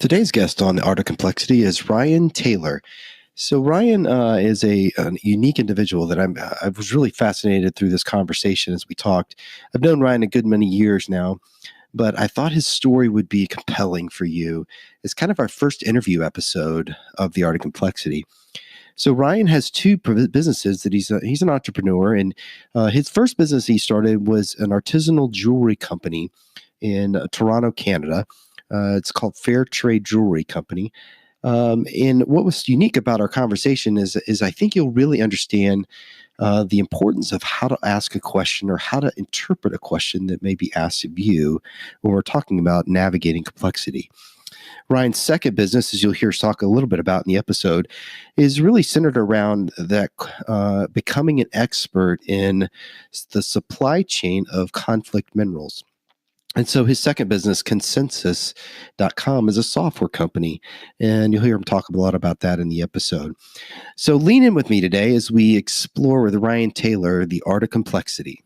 Today's guest on The Art of Complexity is Ryan Taylor. So Ryan is a unique individual that I was really fascinated through this conversation as we talked. I've known Ryan a good many years now, but I thought his story would be compelling for you. It's kind of our first interview episode of The Art of Complexity. So Ryan has two businesses that he's an entrepreneur, and his first business he started was an artisanal jewelry company in Toronto, Canada. It's called Fair Trade Jewelry Company. And what was unique about our conversation is I think you'll really understand the importance of how to ask a question or how to interpret a question that may be asked of you when we're talking about navigating complexity. Ryan's second business, as you'll hear us talk a little bit about in the episode, is really centered around that becoming an expert in the supply chain of conflict minerals. And so his second business, consensus.com, is a software company. And you'll hear him talk a lot about that in the episode. So lean in with me today as we explore with Ryan Taylor the art of complexity.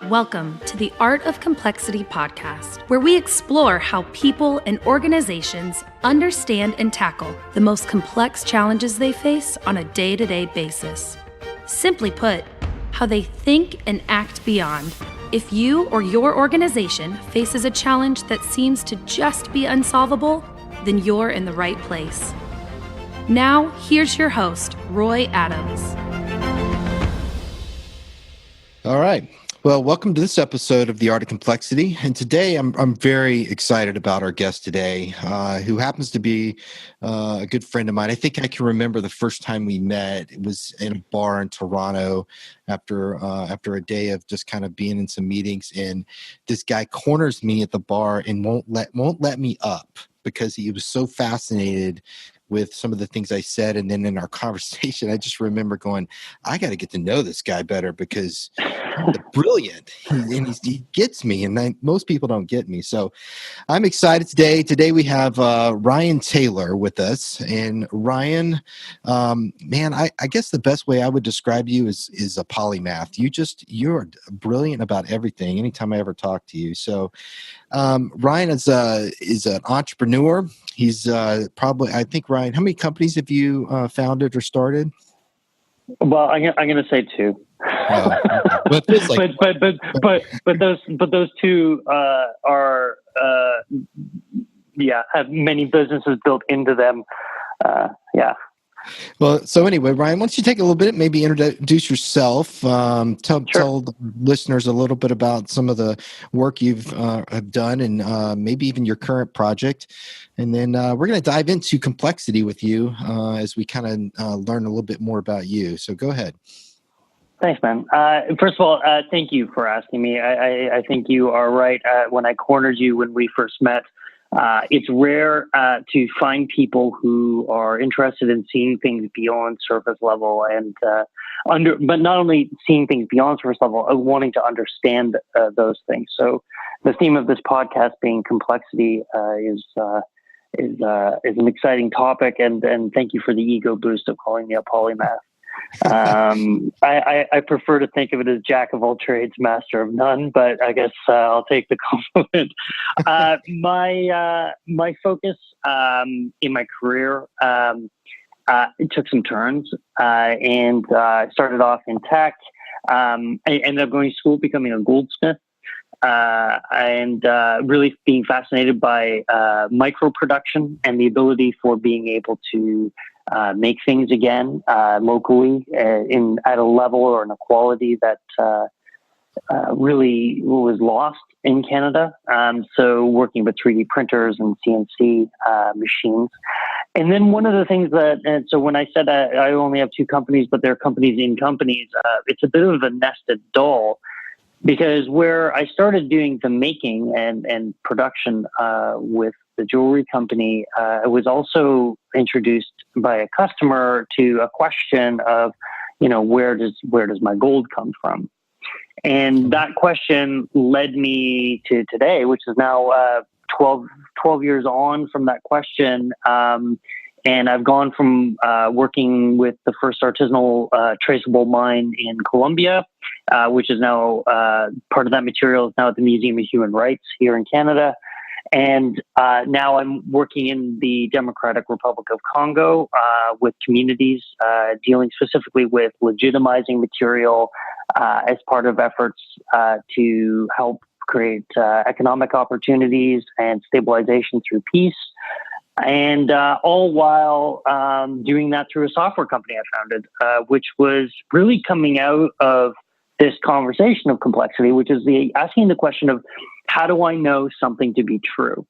Welcome to the Art of Complexity podcast, where we explore how people and organizations understand and tackle the most complex challenges they face on a day-to-day basis. Simply put, how they think and act beyond. If you or your organization faces a challenge that seems to just be unsolvable, then you're in the right place. Now, here's your host, Roy Adams. All right. Well, welcome to this episode of The Art of Complexity. And today I'm very excited about our guest today, who happens to be a good friend of mine. I think I can remember the first time we met. It was in a bar in Toronto after a day of just kind of being in some meetings. And this guy corners me at the bar and won't let me up because he was so fascinated with some of the things I said. And then in our conversation, I just remember going, I got to get to know this guy better because he's brilliant. He gets me, and most people don't get me. So I'm excited today. Today we have Ryan Taylor with us. And Ryan, man, I guess the best way I would describe you is a polymath. You're brilliant about everything anytime I ever talk to you. So Ryan is an entrepreneur. He's I think, Ryan, how many companies have you founded or started? Well, I'm going to say two. But those two have many businesses built into them. Well, so anyway, Ryan, why don't you take a little bit, maybe introduce yourself, tell the listeners a little bit about some of the work you've have done and maybe even your current project. And then we're going to dive into complexity with you as we kind of learn a little bit more about you. So go ahead. Thanks, man. First of all, thank you for asking me. I think you are right. When I cornered you when we first met, it's rare to find people who are interested in seeing things beyond surface level and but not only seeing things beyond surface level, wanting to understand those things. So the theme of this podcast being complexity is an exciting topic, and thank you for the ego boost of calling me a polymath. I prefer to think of it as jack of all trades, master of none, but I guess I'll take the compliment. My focus in my career it took some turns, and started off in tech. I ended up going to school, becoming a goldsmith, and really being fascinated by micro production and the ability for being able to make things again locally at a level or in a quality that really was lost in Canada. So working with 3D printers and CNC machines. And then one of the things so when I said I only have two companies, but they're companies in companies, it's a bit of a nested doll. Because where I started doing the making and production with the jewelry company, I was also introduced by a customer to a question of, where does my gold come from? And that question led me to today, which is now 12 years on from that question. And I've gone from working with the first artisanal traceable mine in Colombia which is now part of that material is now at the Museum of Human Rights here in Canada. And now I'm working in the Democratic Republic of Congo with communities dealing specifically with legitimizing material as part of efforts to help create economic opportunities and stabilization through peace. And all while doing that through a software company I founded, which was really coming out of this conversation of complexity, which is asking the question of, how do I know something to be true?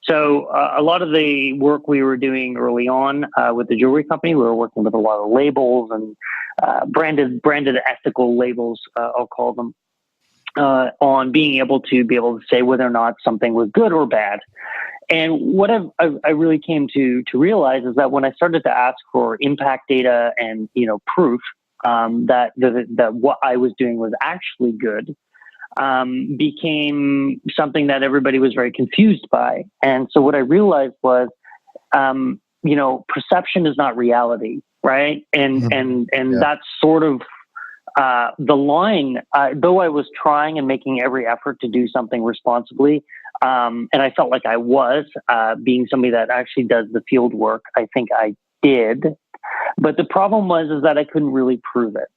So a lot of the work we were doing early on with the jewelry company, we were working with a lot of labels and branded ethical labels, I'll call them, on being able to say whether or not something was good or bad. And what I really came to realize is that when I started to ask for impact data and proof that what I was doing was actually good, became something that everybody was very confused by. And so what I realized was, perception is not reality, right? And that's sort of the line. Though I was trying and making every effort to do something responsibly, and I felt like I was being somebody that actually does the field work. I think I did, but the problem was that I couldn't really prove it.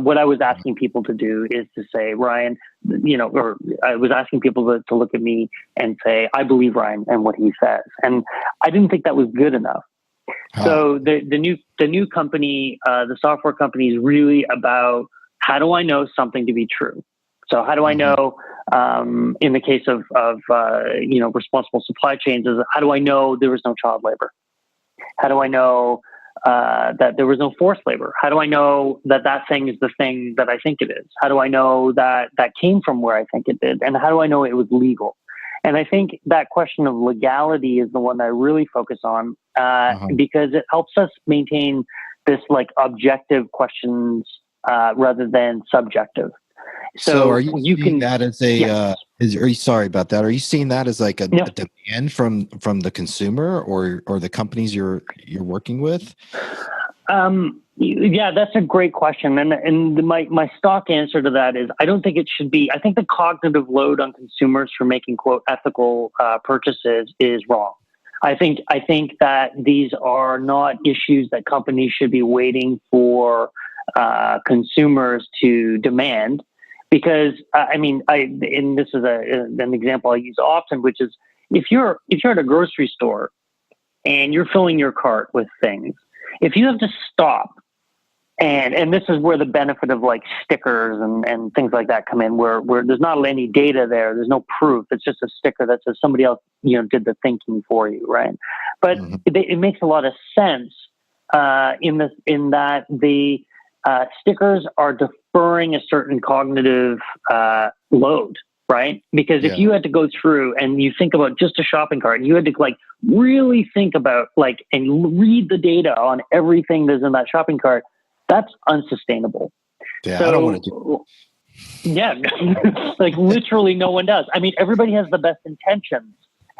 What I was asking people to do is to say, Ryan, or I was asking people to look at me and say, I believe Ryan and what he says. And I didn't think that was good enough. So the new company, the software company, is really about, how do I know something to be true? So how do I know, in the case of responsible supply chains, is how do I know there was no child labor? How do I know that there was no forced labor? How do I know that thing is the thing that I think it is? How do I know that came from where I think it did? And how do I know it was legal? And I think that question of legality is the one that I really focus on because it helps us maintain this objective questions rather than subjective. So are you seeing that as a? Sorry about that. Are you seeing that as a demand from the consumer or the companies you're working with? Yeah, that's a great question. And my stock answer to that is, I don't think it should be. I think the cognitive load on consumers for making, quote, ethical purchases is wrong. I think that these are not issues that companies should be waiting for consumers to demand. Because and this is an example I use often, which is if you're at a grocery store and you're filling your cart with things, if you have to stop, and this is where the benefit of stickers and things like that come in, where there's not any data there, there's no proof, it's just a sticker that says somebody else did the thinking for you, right? But it makes a lot of sense in that the stickers are deferring a certain cognitive load, right? Because if you had to go through and you think about just a shopping cart, and you had to really think about and read the data on everything that's in that shopping cart, that's unsustainable. Yeah, so, I don't want to do. Yeah, literally no one does. I mean, everybody has the best intentions.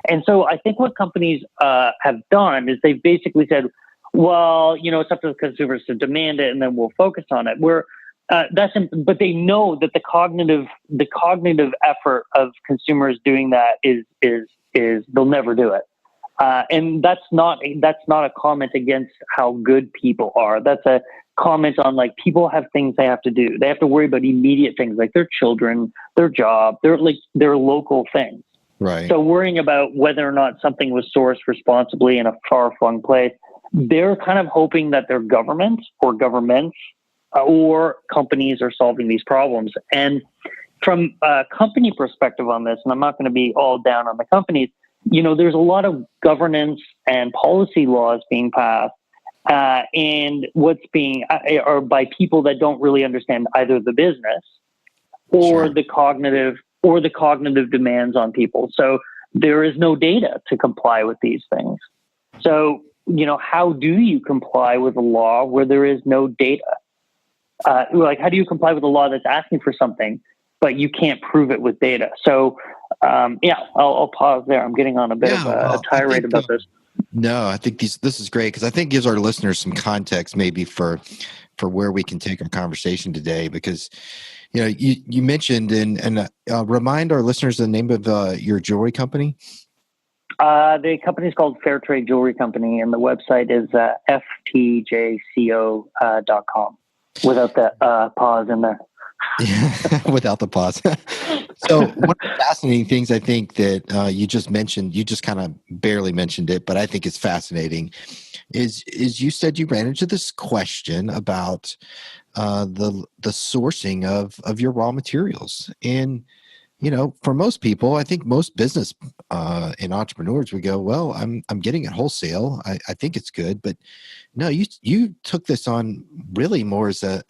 And so I think what companies have done is they've basically said, well, it's up to the consumers to demand it, and then we'll focus on it. But they know that the cognitive effort of consumers doing that is they'll never do it. And that's not a comment against how good people are. That's a comment on people have things they have to do. They have to worry about immediate things like their children, their job, their local things. Right. So worrying about whether or not something was sourced responsibly in a far-flung place, they're kind of hoping that their government or governments or companies are solving these problems. And from a company perspective on this, and I'm not going to be all down on the companies, there's a lot of governance and policy laws being passed, and what's being are by people that don't really understand either the business or the cognitive demands on people. So there is no data to comply with these things. So how do you comply with a law where there is no data? How do you comply with a law that's asking for something, but you can't prove it with data? So, I'll pause there. I'm getting on a bit of a tirade about this. No, I think this is great because I think it gives our listeners some context maybe for where we can take our conversation today, because You mentioned and remind our listeners the name of your jewelry company. The company is called Fairtrade Jewelry Company, and the website is ftjco.com without the pause in there. Without the pause. So one of the fascinating things I think that you just mentioned, you just kind of barely mentioned it, but I think it's fascinating, is you said you ran into this question about the sourcing of your raw materials. And for most people, I think most business and entrepreneurs would go, well, I'm getting it wholesale. I think it's good, but no, you took this on really more as a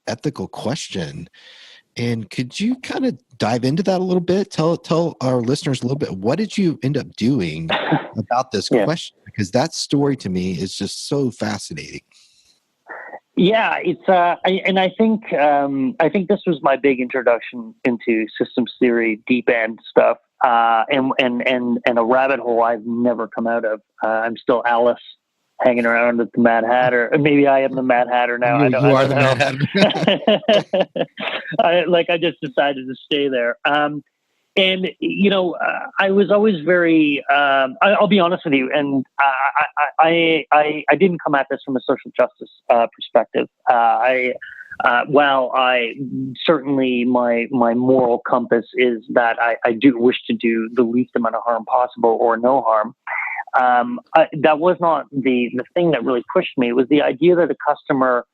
ethical question. And could you kind of dive into that a little bit? Tell our listeners a little bit. What did you end up doing about this question? Because that story to me is just so fascinating. Yeah, it's I think this was my big introduction into systems theory, deep end stuff, and a rabbit hole I've never come out of. I'm still Alice hanging around at the Mad Hatter. Maybe I am the Mad Hatter now. You are the Mad Hatter. I just decided to stay there. And, I was always very, I'll be honest with you, and I didn't come at this from a social justice perspective. While I certainly my moral compass is that I do wish to do the least amount of harm possible or no harm. That was not the thing that really pushed me. It was the idea that a customer,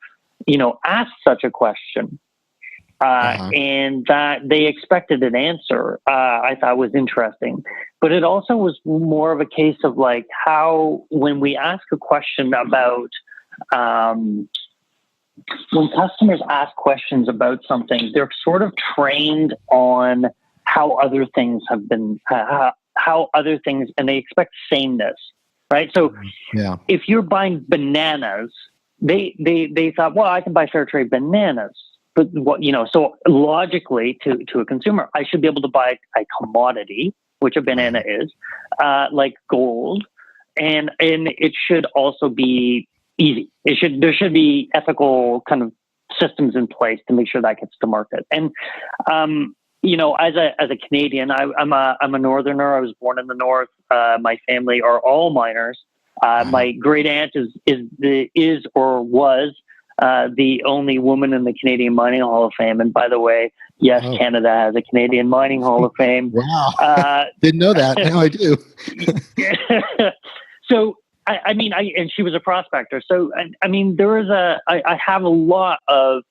asked such a question. And that they expected an answer, I thought was interesting. But it also was more of a case of like how, when we ask a question about, when customers ask questions about something, they're sort of trained on how other things have been, how other things, and they expect sameness, right? So if you're buying bananas, they thought, well, I can buy fair trade bananas. But so logically to a consumer, I should be able to buy a commodity, which a banana is, like gold, and it should also be easy. There should be ethical kind of systems in place to make sure that gets to market. And as a Canadian, I'm a northerner. I was born in the north. My family are all miners. My great aunt is or was the only woman in the Canadian Mining Hall of Fame. And by the way, yes, Canada has a Canadian Mining Hall of Fame. Wow. Didn't know that. Now I do. So, and she was a prospector. So, there is I have a lot of,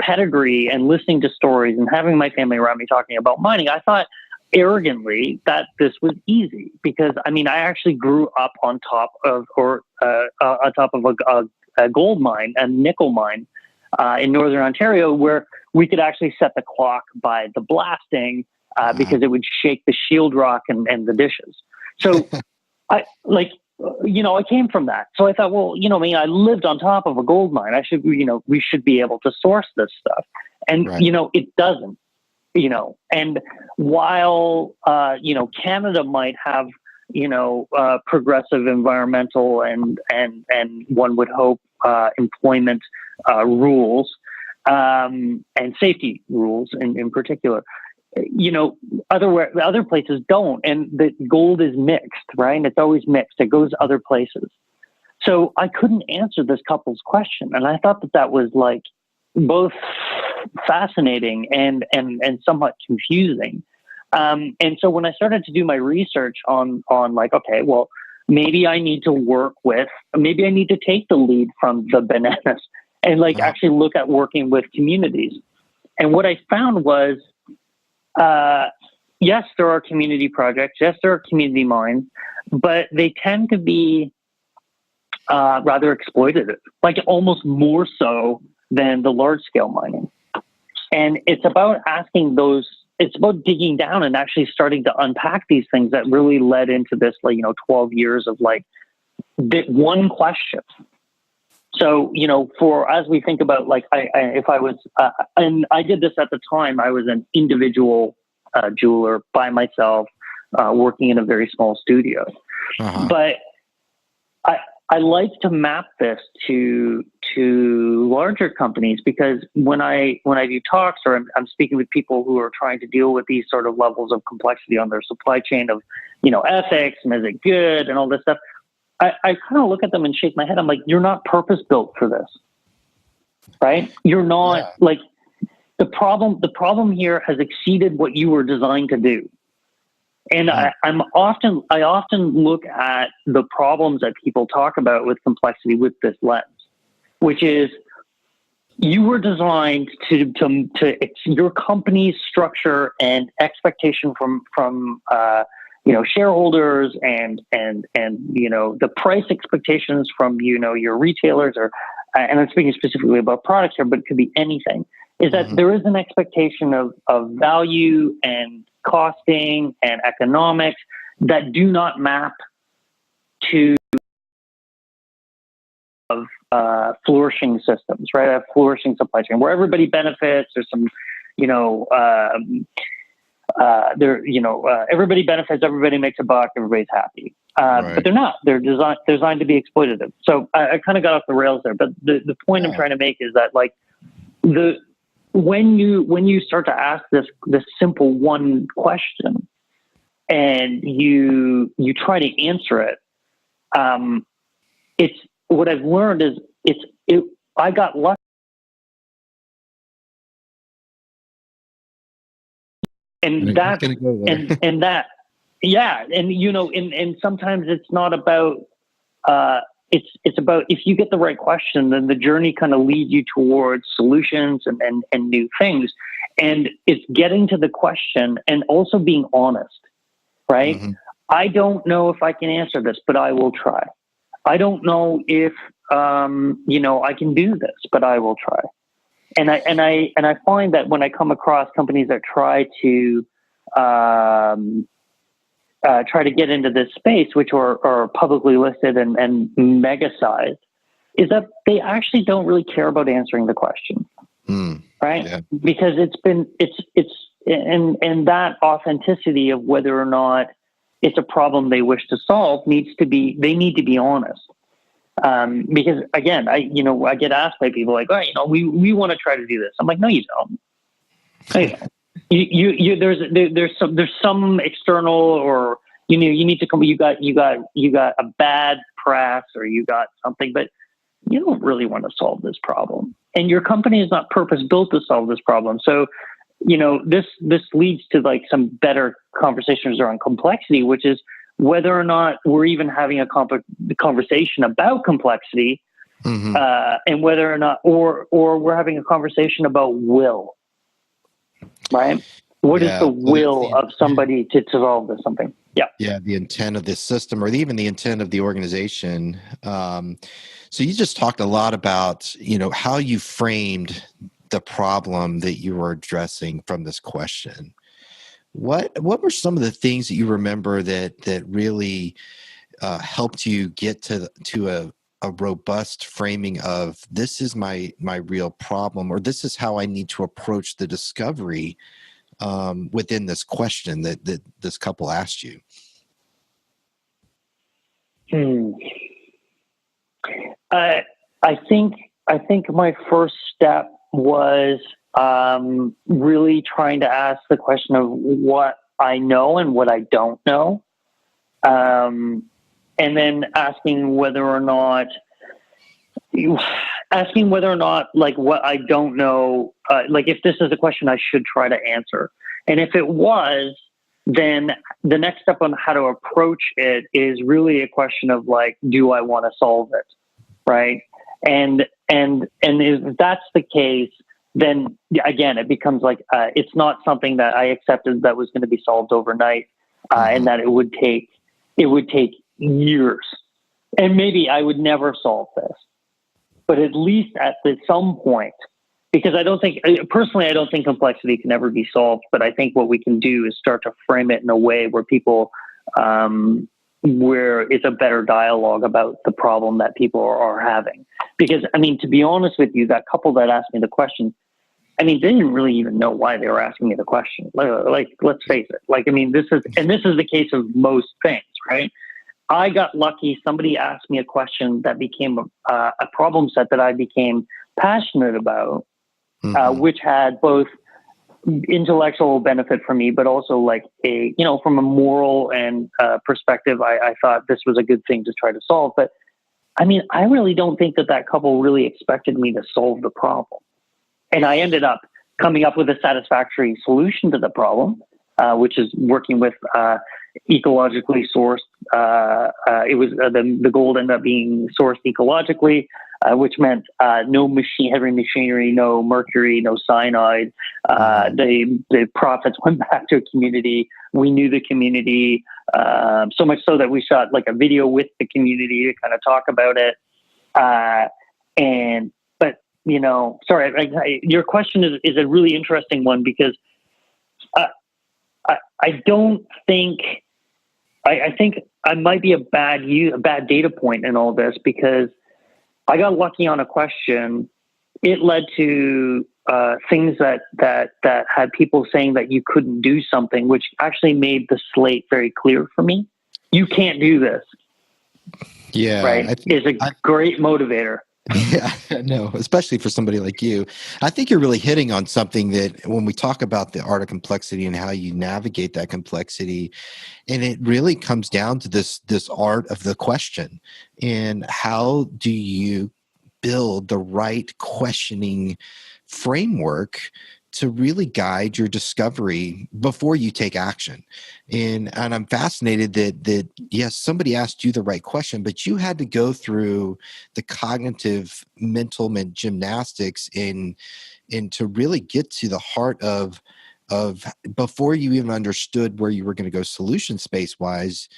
pedigree and listening to stories and having my family around me talking about mining. I thought arrogantly that this was easy because, I actually grew up on top of, a gold mine, a nickel mine in Northern Ontario, where we could actually set the clock by the blasting because it would shake the shield rock and the dishes. So I came from that. So I thought, well, I lived on top of a gold mine. We should be able to source this stuff. And, it doesn't, and while, Canada might have, progressive environmental and one would hope employment rules and safety rules in particular. Other places don't, and the gold is mixed, right? And it's always mixed. It goes other places. So I couldn't answer this couple's question, and I thought that was like both fascinating and somewhat confusing. And so when I started to do my research on like, okay, well, maybe I need to take the lead from the bananas and actually look at working with communities. And what I found was, yes, there are community projects. Yes, there are community mines, but they tend to be rather exploitative, like almost more so than the large scale mining. And it's about it's about digging down and actually starting to unpack these things that really led into this, 12 years of one question. So, as we think about, if I was, and I did this at the time, I was an individual jeweler by myself, working in a very small studio. But I like to map this to larger companies, because when I do talks, or I'm speaking with people who are trying to deal with these sort of levels of complexity on their supply chain of, ethics and is it good and all this stuff, I kind of look at them and shake my head. I'm like, you're not purpose built for this, right? You're not like the problem here has exceeded what you were designed to do. And I often look at the problems that people talk about with complexity with this lens, which is you were designed to your company's structure and expectation from shareholders and the price expectations from your retailers, or and I'm speaking specifically about products here, but it could be anything. Is that there is an expectation of value and costing and economics that do not map to flourishing systems, right? A flourishing supply chain where everybody benefits. There's some, everybody benefits, everybody makes a buck, everybody's happy. But they're not. They're designed to be exploitative. So I kind of got off the rails there. But the point I'm trying to make is that when you start to ask this simple one question and you try to answer it, it's what I've learned is I got lucky, and that and sometimes it's not about it's about, if you get the right question, then the journey kind of leads you towards solutions and new things. And it's getting to the question and also being honest, right? Mm-hmm. I don't know if I can answer this, but I will try. I don't know if, I can do this, but I will try. And I find that when I come across companies that try to get into this space, which are publicly listed and mega sized, is that they actually don't really care about answering the question, right? Yeah. Because it's that authenticity of whether or not it's a problem they wish to solve they need to be honest. Because again, I get asked by people like, oh, we want to try to do this. I'm like, no, you don't. No, you don't. There's some external, or you need to come. You got a bad press, or you got something, but you don't really want to solve this problem, and your company is not purpose built to solve this problem. So, this leads to like some better conversations around complexity, which is whether or not we're even having a conversation about complexity, and whether or not, or we're having a conversation about will. Right? What is the will of somebody to solve this something? Yeah. Yeah. The intent of this system, or even the intent of the organization. So you just talked a lot about, how you framed the problem that you were addressing from this question. What were some of the things that you remember that really helped you get to a robust framing of, this is my real problem, or this is how I need to approach the discovery within this question that this couple asked you? I think my first step was really trying to ask the question of what I know and what I don't know. And then asking whether or not like what I don't know, like if this is a question I should try to answer. And if it was, then the next step on how to approach it is really a question of like, do I want to solve it? Right. And if that's the case, then again, it becomes like, it's not something that I accepted that was going to be solved overnight, and that it would take years, and maybe I would never solve this, but at least at some point, because I don't think complexity can ever be solved, but I think what we can do is start to frame it in a way where people, where it's a better dialogue about the problem that people are having. Because, I mean, to be honest with you, that couple that asked me the question, I mean, they didn't really even know why they were asking me the question. Like, let's face it. Like, I mean, this is the case of most things, right? I got lucky. Somebody asked me a question that became a problem set that I became passionate about, which had both intellectual benefit for me, but also like from a moral and perspective, I thought this was a good thing to try to solve. But I mean, I really don't think that couple really expected me to solve the problem. And I ended up coming up with a satisfactory solution to the problem, which is working with ecologically sourced. It was the gold ended up being sourced ecologically, which meant no heavy machinery, no mercury, no cyanide. The profits went back to a community. We knew the community, so much so that we shot like a video with the community to kind of talk about it. Sorry, your question is a really interesting one, because I don't think. I think I might be a bad data point in all this, because I got lucky on a question. It led to things that had people saying that you couldn't do something, which actually made the slate very clear for me. You can't do this. Yeah, right. Is a great motivator. Yeah, no, especially for somebody like you. I think you're really hitting on something that when we talk about the art of complexity and how you navigate that complexity, and it really comes down to this art of the question, and how do you build the right questioning framework to really guide your discovery before you take action. And I'm fascinated that yes, somebody asked you the right question, but you had to go through the cognitive mental gymnastics and to really get to the heart of before you even understood where you were going to go solution space wise.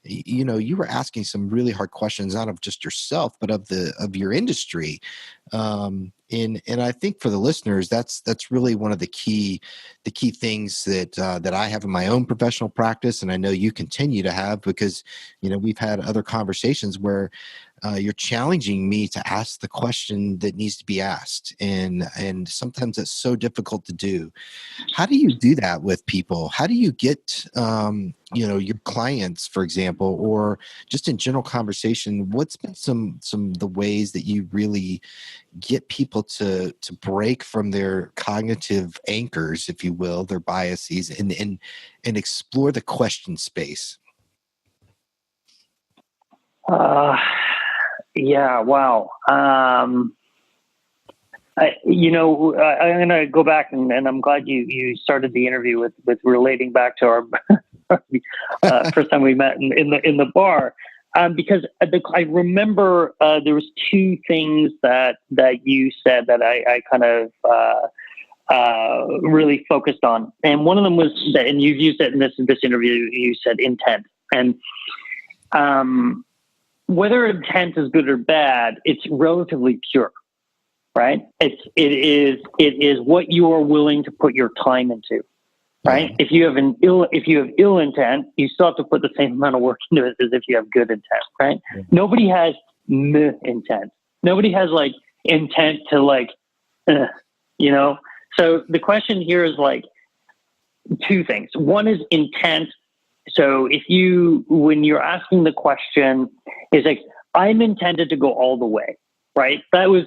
You were asking some really hard questions, not of just yourself, but of your industry. And I think for the listeners, that's really one of the key things that I have in my own professional practice, and I know you continue to have, because we've had other conversations where you're challenging me to ask the question that needs to be asked, and sometimes it's so difficult to do. How do you do that with people? How do you get your clients, for example, or just in general conversation? What's been some of the ways that you really get people to break from their cognitive anchors, if you will, their biases, and explore the question space? Yeah. Wow. I'm going to go back, and I'm glad you started the interview with relating back to our first time we met in the bar, because I remember there was two things that you said that I kind of really focused on, and one of them was that, and you've used it in this interview. You said intent, and whether intent is good or bad, it's relatively pure. Right. It is what you are willing to put your time into. Right. Yeah. If you have ill intent, you still have to put the same amount of work into it as if you have good intent. Right. Yeah. Nobody has intent. Nobody has like intent to So the question here is like two things. One is intent. So when you're asking the question, is like, I'm intended to go all the way. Right. That was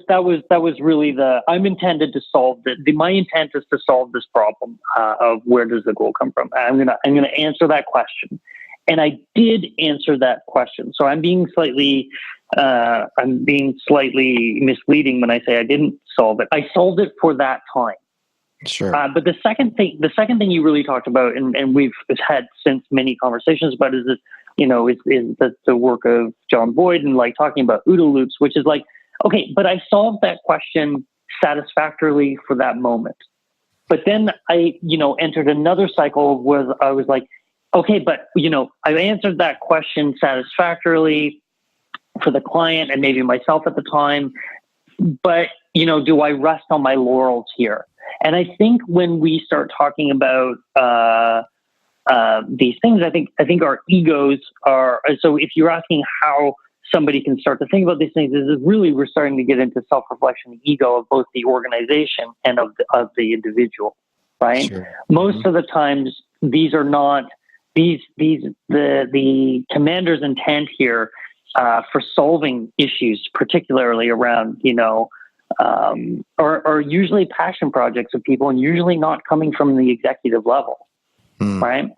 really I'm intended to solve my intent is to solve this problem of where does the goal come from. I'm gonna answer that question, and I did answer that question. So I'm being slightly misleading when I say I didn't solve it. I solved it for that time. Sure. But the second thing you really talked about, and we've had since many conversations about, is this. Is the work of John Boyd, and like talking about OODA loops, which is like, okay, but I solved that question satisfactorily for that moment. But then I, entered another cycle where I was like, okay, but, I've answered that question satisfactorily for the client and maybe myself at the time. But, do I rest on my laurels here? And I think when we start talking about these things, I think our egos are. So if you're asking how somebody can start to think about these things, is really we're starting to get into self-reflection, the ego of both the organization and of the individual, right? Sure. Most of the times, these are not the commander's intent here for solving issues, particularly around, are usually passion projects of people and usually not coming from the executive level, right?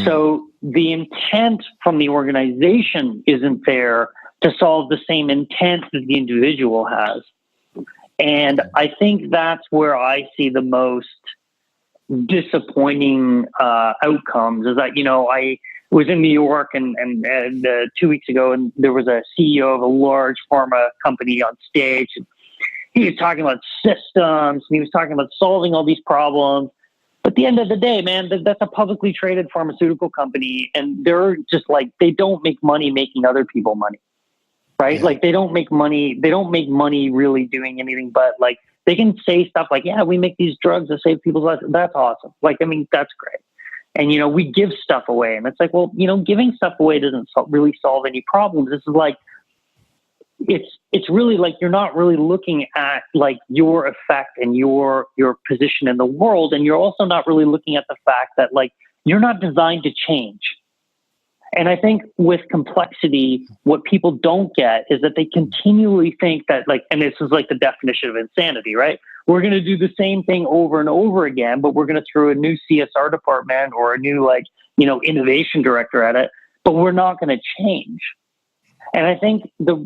So the intent from the organization isn't there to solve the same intent that the individual has. And I think that's where I see the most disappointing outcomes is that, I was in New York and 2 weeks ago, and there was a CEO of a large pharma company on stage. And he was talking about systems, and he was talking about solving all these problems. But at the end of the day, man, that's a publicly traded pharmaceutical company, and they're just like, they don't make money making other people money, right? Yeah. Like they don't make money really doing anything but like, they can say stuff like, yeah, we make these drugs that save people's lives. That's awesome. Like, I mean, that's great. And, we give stuff away. And it's like, well, giving stuff away doesn't really solve any problems. This is like, it's really like, you're not really looking at like your effect and your position in the world. And you're also not really looking at the fact that like, you're not designed to change. And I think with complexity, what people don't get is that they continually think that like, and this is like the definition of insanity, right? We're going to do the same thing over and over again, but we're going to throw a new CSR department or a new like, innovation director at it, but we're not going to change. And I think the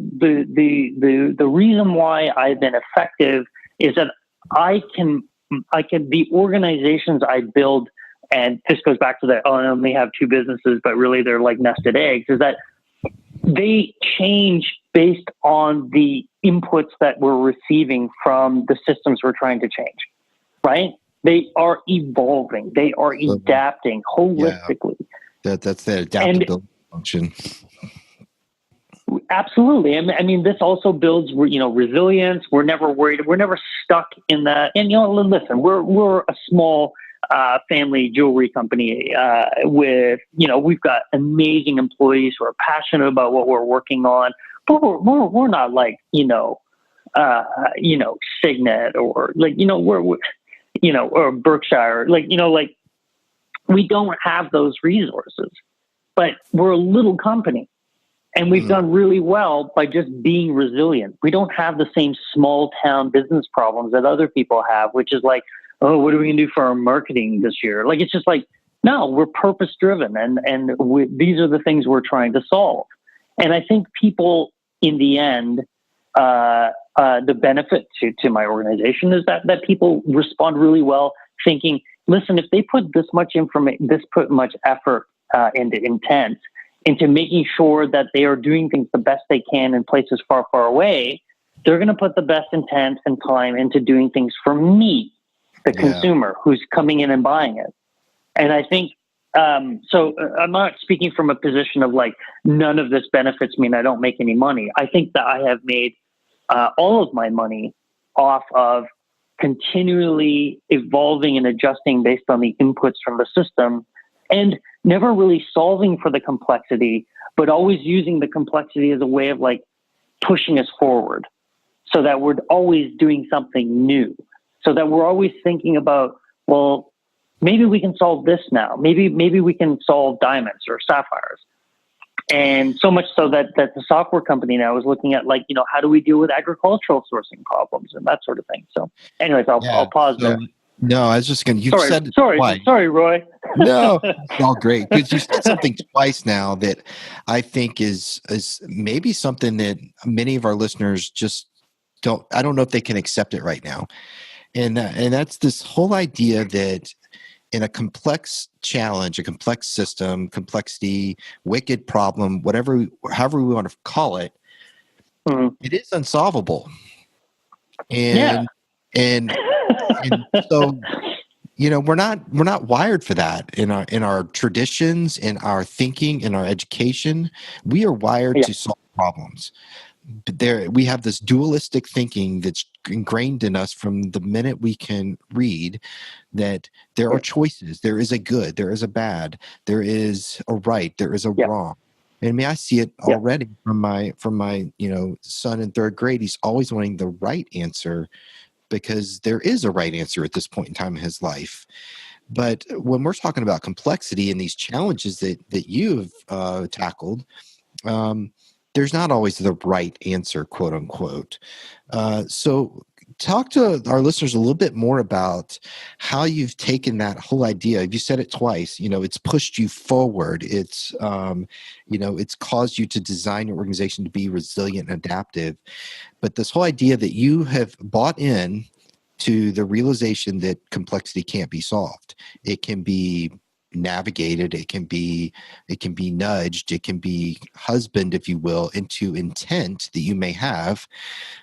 reason why I've been effective is that the organizations I build, and this goes back to the, I only have two businesses, but really they're like nested eggs, is that they change based on the inputs that we're receiving from the systems we're trying to change, right? They are evolving. They are adapting holistically. Yeah. That's the adaptability function. Absolutely. I mean, this also builds, resilience. We're never worried. We're never stuck in that. And, listen, we're a small family jewelry company with, we've got amazing employees who are passionate about what we're working on, but we're not like, Signet or like, we're or Berkshire, like we don't have those resources, but we're a little company. And we've done really well by just being resilient. We don't have the same small town business problems that other people have, which is like, oh, what are we going to do for our marketing this year? Like, it's just like, no, we're purpose driven. And these are the things we're trying to solve. And I think people in the end, the benefit to my organization is that people respond really well thinking, listen, if they put this much effort into intent, into making sure that they are doing things the best they can in places far, far away, they're going to put the best intent and time into doing things for me, the consumer who's coming in and buying it. And I think, so I'm not speaking from a position of like, none of this benefits me and I don't make any money. I think that I have made all of my money off of continually evolving and adjusting based on the inputs from the system, and never really solving for the complexity, but always using the complexity as a way of like pushing us forward so that we're always doing something new, so that we're always thinking about, well, maybe we can solve this now. Maybe we can solve diamonds or sapphires. And so much so that the software company now is looking at like, how do we deal with agricultural sourcing problems and that sort of thing. So anyways, I'll pause there. No, I was just going to, sorry, Roy. No, it's all great. Because you said something twice now that I think is maybe something that many of our listeners just I don't know if they can accept it right now. And that's this whole idea that in a complex challenge, a complex system, complexity, wicked problem, however we want to call it, it is unsolvable. And so, we're not wired for that in our traditions, in our thinking, in our education. We are wired to solve problems. But we have this dualistic thinking that's ingrained in us from the minute we can read, that there are choices. There is a good, there is a bad, there is a right, there is a wrong. And I see it already from my son in third grade. He's always wanting the right answer, because there is a right answer at this point in time in his life. But when we're talking about complexity and these challenges that you've tackled, there's not always the right answer, quote unquote. So talk to our listeners a little bit more about how you've taken that whole idea. You said it twice, it's pushed you forward. It's, it's caused you to design your organization to be resilient and adaptive. But this whole idea that you have bought in to the realization that complexity can't be solved. It can be navigated, it can be nudged, it can be husband, if you will, into intent that you may have.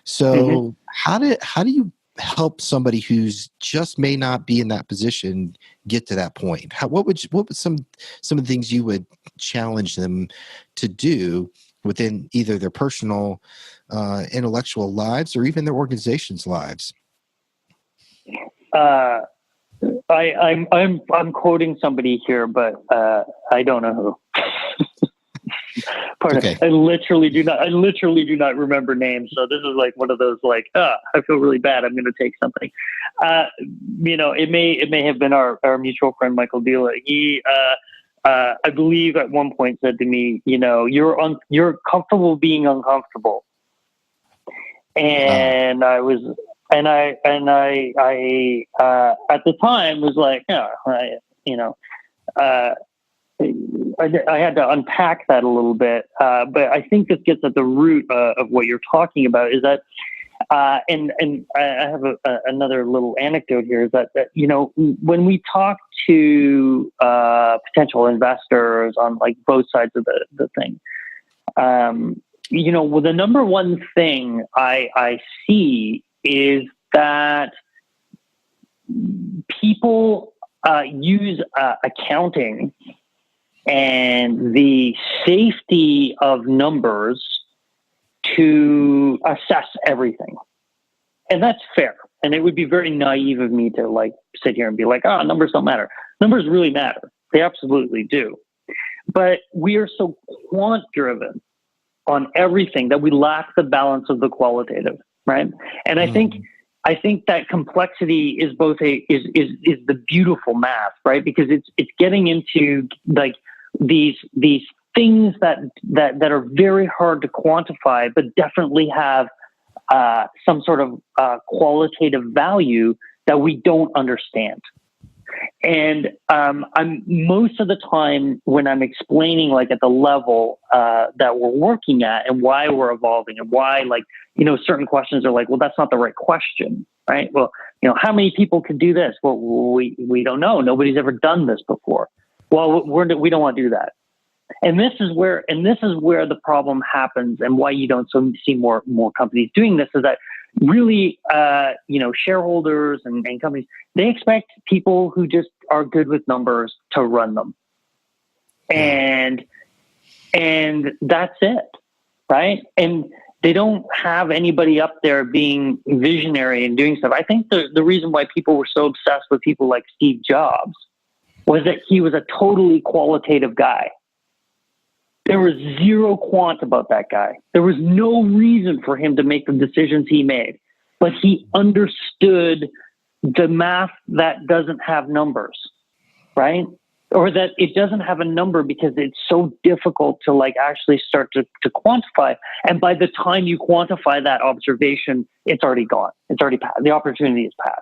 So how do you help somebody who's just may not be in that position get to that point? What would some of the things you would challenge them to do within either their personal intellectual lives or even their organization's lives? I'm quoting somebody here, but I don't know who. Pardon. Okay. I literally do not remember names. So this is like one of those I feel really bad. I'm going to take something. It may have been our mutual friend Michael Dila. He I believe at one point said to me, you're comfortable being uncomfortable, and I was. And I at the time was like, I had to unpack that a little bit. But I think this gets at the root of what you're talking about is that, and I have another little anecdote here is that, when we talk to potential investors on like both sides of the thing, well, the number one thing I see is that people use accounting and the safety of numbers to assess everything. And that's fair. And it would be very naive of me to like sit here and be like, numbers don't matter. Numbers really matter. They absolutely do. But we are so quant driven on everything that we lack the balance of the qualitative. Right. And I think that complexity is both is the beautiful math, right? Because it's getting into like these things that are very hard to quantify, but definitely have some sort of qualitative value that we don't understand. And I'm most of the time when I'm explaining like at the level that we're working at and why we're evolving and why certain questions are like, well, that's not the right question, right? Well, how many people could do this? Well, we don't know. Nobody's ever done this before. Well, we don't want to do that. And this is where the problem happens, and why you don't see more companies doing this is that really, shareholders and companies, they expect people who just are good with numbers to run them. And that's it, right? And they don't have anybody up there being visionary and doing stuff. I think the reason why people were so obsessed with people like Steve Jobs was that he was a totally qualitative guy. There was zero quant about that guy. There was no reason for him to make the decisions he made, but he understood the math that doesn't have numbers, right? Or that it doesn't have a number because it's so difficult to like actually start to quantify. And by the time you quantify that observation, it's already gone. It's already passed. The opportunity is passed.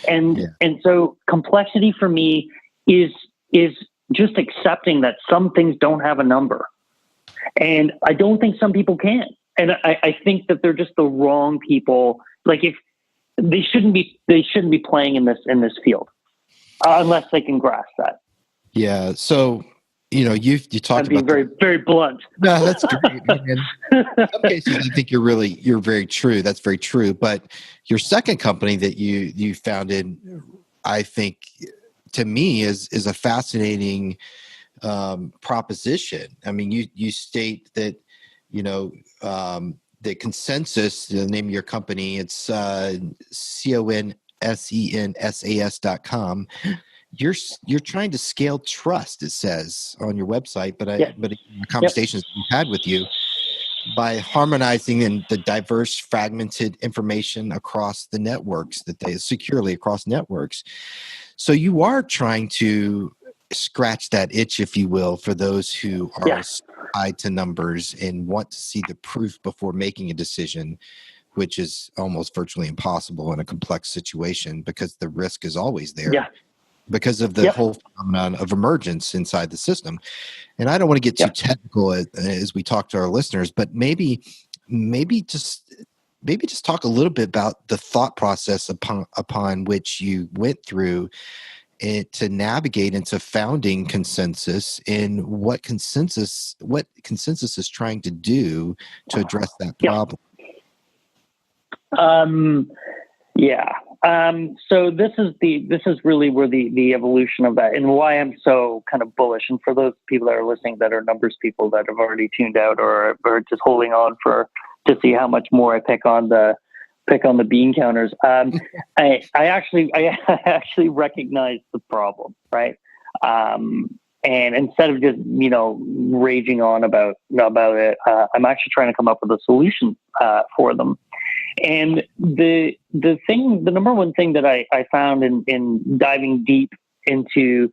And so complexity for me is just accepting that some things don't have a number. And I don't think some people can. And I think that they're just the wrong people. Like if they shouldn't be playing in this field unless they can grasp that. Yeah. So, you talked about very, very blunt. No, that's great. In some cases, I think you're very true. That's very true. But your second company that you founded, I think, to me is a fascinating proposition. I mean, you state that the Consensus, the name of your company, it's CONSENSAS.com. You're trying to scale trust, it says on your website, but in conversations we've had with you, by harmonizing in the diverse fragmented information across the networks that they securely across networks. So you are trying to scratch that itch, if you will, for those who are tied to numbers and want to see the proof before making a decision, which is almost virtually impossible in a complex situation because the risk is always there because of the whole phenomenon of emergence inside the system. And I don't want to get too technical as we talk to our listeners, but maybe just talk a little bit about the thought process upon which you went through it to navigate into founding Consensus, and what Consensus is trying to do to address that problem. So this is really where the evolution of that, and why I'm so kind of bullish. And for those people that are listening that are numbers people that have already tuned out or just holding on to see how much more I pick on the bean counters. I actually recognize the problem, right? And instead of just raging on about it, I'm actually trying to come up with a solution for them. And the number one thing that I found in diving deep into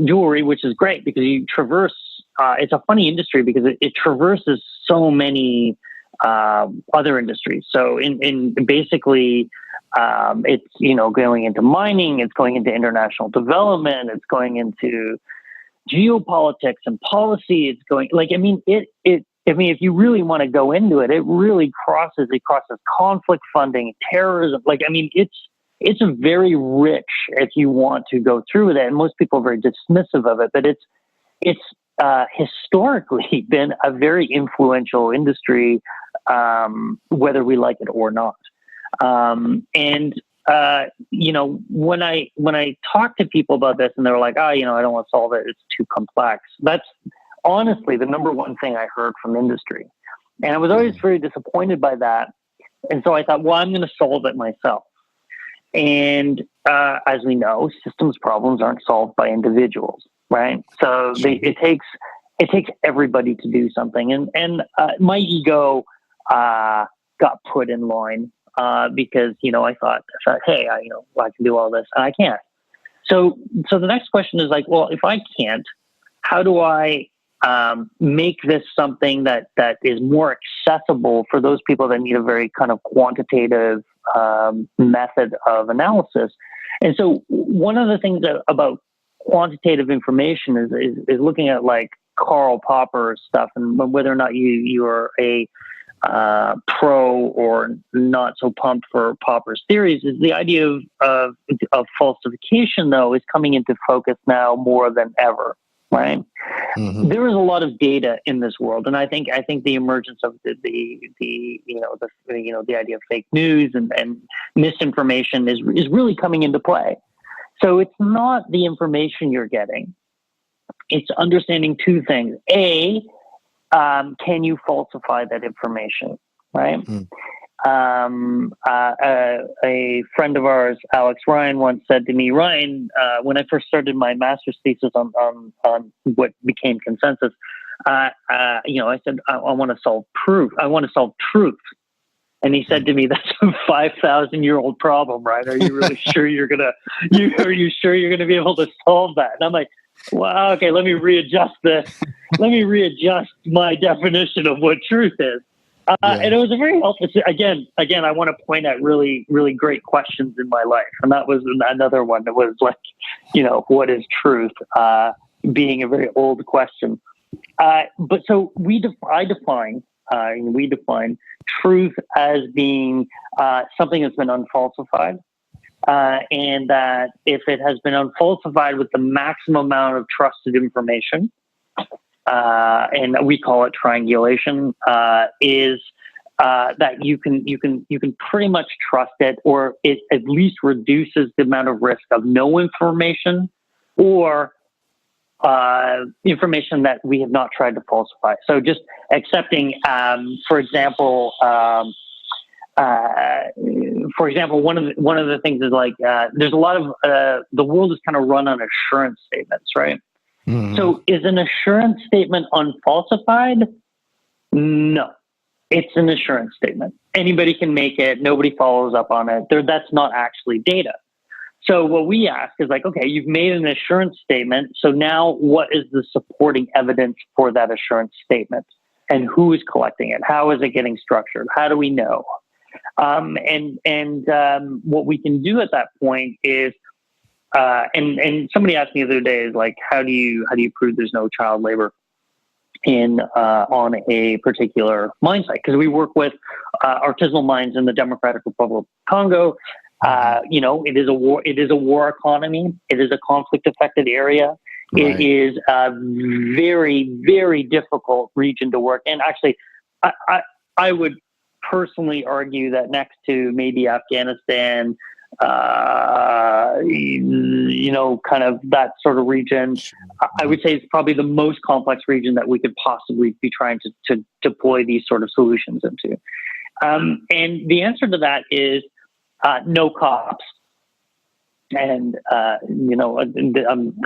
jewelry, which is great because you traverse. It's a funny industry because it traverses so many other industries. So in basically, it's going into mining, it's going into international development, it's going into geopolitics and policy. It's going if you really want to go into it, it really crosses conflict funding, terrorism. It's a very rich if you want to go through with it. And most people are very dismissive of it, but it's historically been a very influential industry, whether we like it or not. When I talk to people about this and they're like, I don't want to solve it, it's too complex. That's honestly the number one thing I heard from industry. And I was always very disappointed by that. And so I thought, well, I'm going to solve it myself. And as we know, systems problems aren't solved by individuals, right? So it takes everybody to do something. And my ego got put in line because I thought, hey, I can do all this, and I can't. So the next question is like, well, if I can't, how do I make this something that is more accessible for those people that need a very kind of quantitative method of analysis? And so one of the things about quantitative information is looking at like Karl Popper's stuff, and whether or not you are a pro or not so pumped for Popper's theories, is the idea of falsification, though, is coming into focus now more than ever. Right. Mm-hmm. There is a lot of data in this world, and I think the emergence of the idea of fake news and misinformation is really coming into play. So it's not the information you're getting; it's understanding two things. A, can you falsify that information? Right. Mm. A friend of ours, Alex Ryan, once said to me, Ryan, when I first started my master's thesis on what became Consensus, I said, I want to solve proof. I want to solve truth. And he said to me, that's a 5,000-year-old problem, right? Are you really sure are you sure you're going to be able to solve that? And I'm like, well, okay, let me readjust this. Let me readjust my definition of what truth is. And it was a very helpful. Again, I want to point out really, really great questions in my life, and that was another one that was like, what is truth? Being a very old question. But so we define truth as being something that's been unfalsified, and that if it has been unfalsified with the maximum amount of trusted information. And we call it triangulation, is that you can pretty much trust it, or it at least reduces the amount of risk of no information or information that we have not tried to falsify. So just accepting, for example, one of the things is like there's a lot of the world is kind of run on assurance statements, right? Mm-hmm. So is an assurance statement unfalsified? No, it's an assurance statement. Anybody can make it. Nobody follows up on it. That's not actually data. So what we ask is like, okay, you've made an assurance statement. So now what is the supporting evidence for that assurance statement? And who is collecting it? How is it getting structured? How do we know? What we can do at that point is, and somebody asked me the other day is like, how do you prove there's no child labor on a particular mine site? Because we work with artisanal mines in the Democratic Republic of Congo. It is a war economy. It is a conflict affected area. Right. It is a very, very difficult region to work. And actually, I would personally argue that next to maybe Afghanistan, kind of that sort of region, I would say it's probably the most complex region that we could possibly be trying to deploy these sort of solutions into. And the answer to that is no cops. And, I'm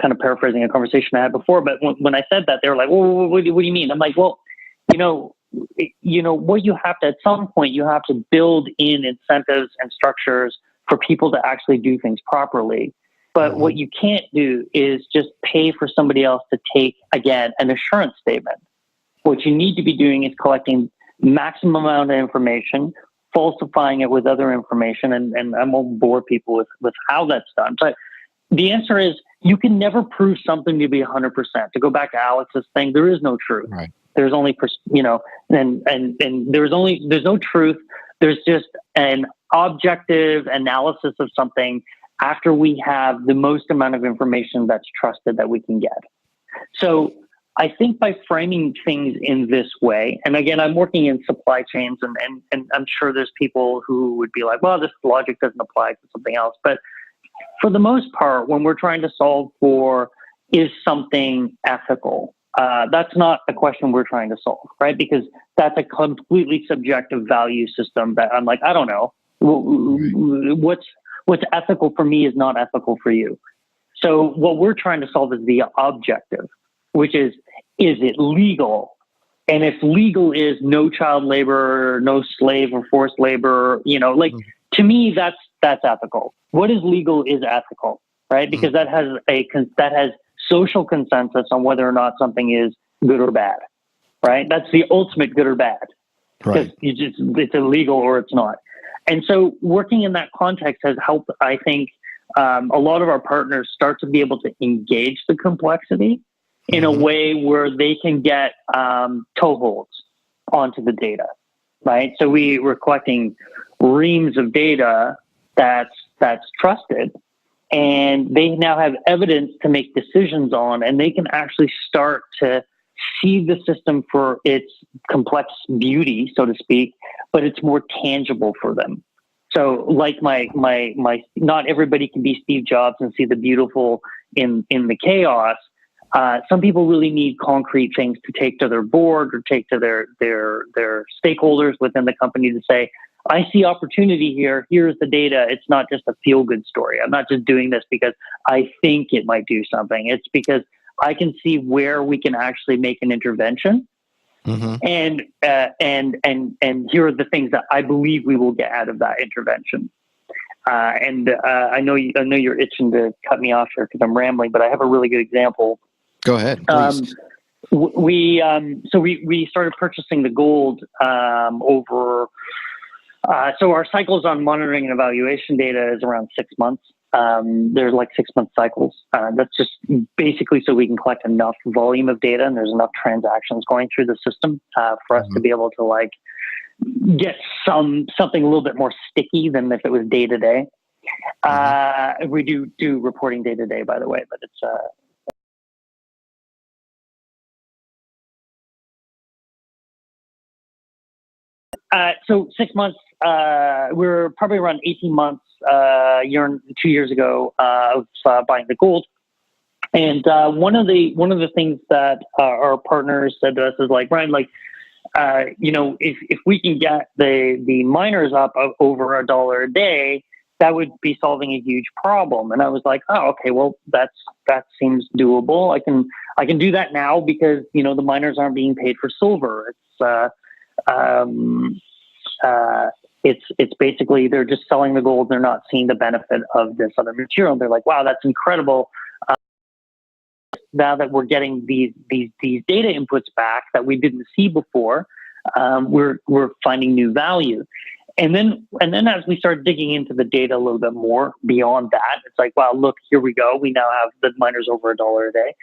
kind of paraphrasing a conversation I had before, but when I said that, they were like, well, what do you mean? I'm like, well, what you have to, at some point, you have to build in incentives and structures for people to actually do things properly. But what you can't do is just pay for somebody else to take, again, an assurance statement. What you need to be doing is collecting maximum amount of information, falsifying it with other information, and I won't bore people with how that's done. But the answer is you can never prove something to be 100%. To go back to Alex's thing, there is no truth. Right. There's only, and there's no truth. There's just an objective analysis of something after we have the most amount of information that's trusted that we can get. So I think by framing things in this way, and again, I'm working in supply chains, and I'm sure there's people who would be like, well, this logic doesn't apply to something else. But for the most part, when we're trying to solve for, is something ethical? That's not a question we're trying to solve, right? Because that's a completely subjective value system that I'm like, I don't know. What's ethical for me is not ethical for you. So what we're trying to solve is the objective, which is it legal? And if legal is no child labor, no slave or forced labor, to me, that's ethical. What is legal is ethical, right? Because that has social consensus on whether or not something is good or bad, right? That's the ultimate good or bad. Right. Because it's illegal or it's not. And so working in that context has helped, I think, a lot of our partners start to be able to engage the complexity in a way where they can get toeholds onto the data, right? So we're collecting reams of data that's trusted, and they now have evidence to make decisions on, and they can actually start to see the system for its complex beauty, so to speak, but it's more tangible for them. So like my not everybody can be Steve Jobs and see the beautiful in the chaos. Some people really need concrete things to take to their board or take to their stakeholders within the company to say, I see opportunity here. Here's the data. It's not just a feel-good story. I'm not just doing this because I think it might do something. It's because I can see where we can actually make an intervention. And here are the things that I believe we will get out of that intervention. I know you're itching to cut me off here because I'm rambling, but I have a really good example. Go ahead, please. We started purchasing the gold over. So our cycles on monitoring and evaluation data is around 6 months. There's like 6-month cycles. That's just basically so we can collect enough volume of data and there's enough transactions going through the system for us to be able to like get something a little bit more sticky than if it was day to day. We do reporting day to day, by the way, but it's so 6 months. We're probably around 18 months, 2 years ago of buying the gold. And one of the things that our partners said to us is like, Brian, like, if we can get the miners up over $1 a day, that would be solving a huge problem. And I was like, oh, okay, well, that seems doable. I can do that now because, you know, the miners aren't being paid for silver. It's basically, they're just selling the gold. They're not seeing the benefit of this other material. And they're like, wow, that's incredible. Now that we're getting these data inputs back that we didn't see before, we're finding new value. And then as we start digging into the data a little bit more beyond that, it's like, wow, look, here we go. We now have the miners over $1 a day.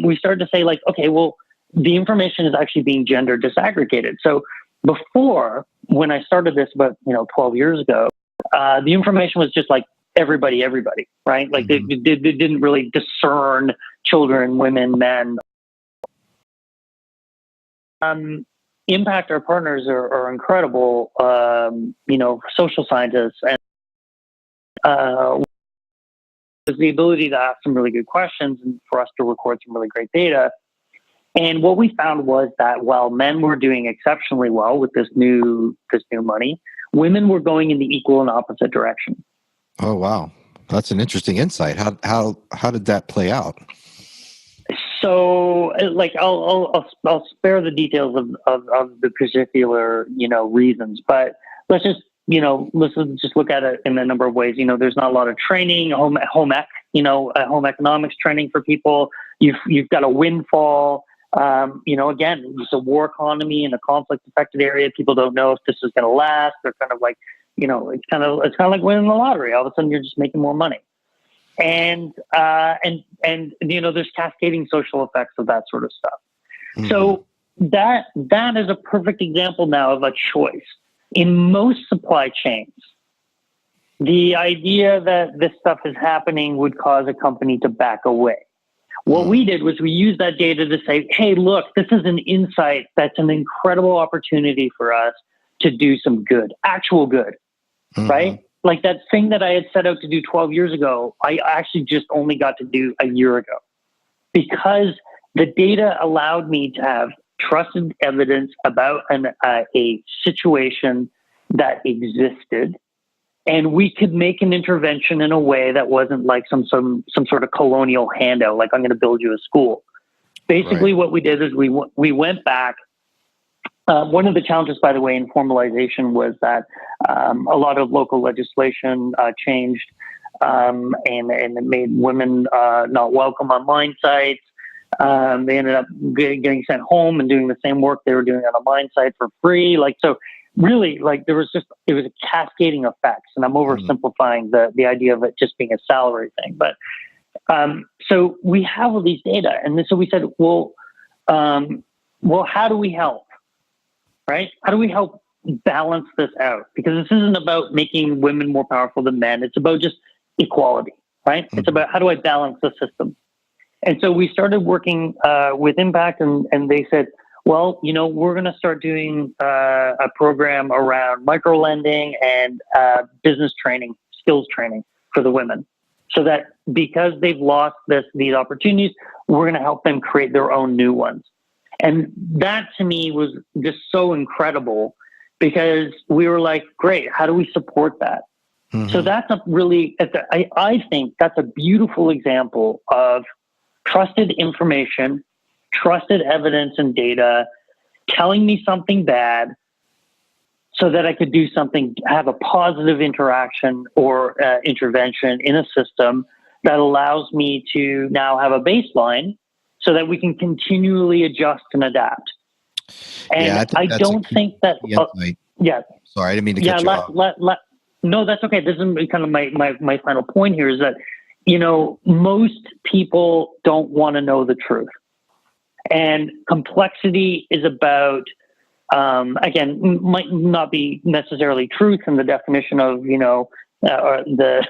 We started to say, like, okay, well, the information is actually being gender disaggregated. So before, when I started this about 12 years ago, the information was just like everybody, right? Like they didn't really discern children, women, men. Impact, our partners are incredible, social scientists, and the ability to ask some really good questions and for us to record some really great data. And what we found was that while men were doing exceptionally well with this new money, women were going in the equal and opposite direction. Oh, wow. That's an interesting insight. How did that play out? So, like, I'll spare the details of the particular, reasons, but let's just look at it in a number of ways. There's not a lot of training, home economics training for people. You've got a windfall. Again, it's a war economy in a conflict affected area. People don't know if this is going to last. They're kind of like, it's kind of like winning the lottery. All of a sudden you're just making more money. And there's cascading social effects of that sort of stuff. Mm-hmm. So that is a perfect example now of a choice. In most supply chains, the idea that this stuff is happening would cause a company to back away. What we did was we used that data to say, hey, look, this is an insight that's an incredible opportunity for us to do some good, actual good, right? Like that thing that I had set out to do 12 years ago, I actually just only got to do a year ago because the data allowed me to have trusted evidence about a situation that existed, and we could make an intervention in a way that wasn't like some sort of colonial handout, like I'm going to build you a school. Basically, What we did is we went back. One of the challenges, by the way, in formalization was that a lot of local legislation changed, and it made women not welcome on mine sites. They ended up getting sent home and doing the same work they were doing on a mine site for free. Really, it was a cascading effects, and I'm oversimplifying the idea of it just being a salary thing. But so we have all these data, and so we said, well, how do we help? Right? How do we help balance this out? Because this isn't about making women more powerful than men. It's about just equality, right? It's about how do I balance the system? And so we started working with Impact, and they said, well, we're going to start doing a program around micro-lending and business training, skills training for the women. So that because they've lost these opportunities, we're going to help them create their own new ones. And that to me was just so incredible because we were like, great, how do we support that? So that's I think that's a beautiful example of trusted information, trusted evidence and data telling me something bad so that I could do something, have a positive interaction or intervention in a system that allows me to now have a baseline so that we can continually adjust and adapt. And I don't think that... Sorry, I didn't mean to cut you off. No, that's okay. This is kind of my final point here is that, most people don't want to know the truth. And complexity is about, again, might not be necessarily truth in the definition of, or the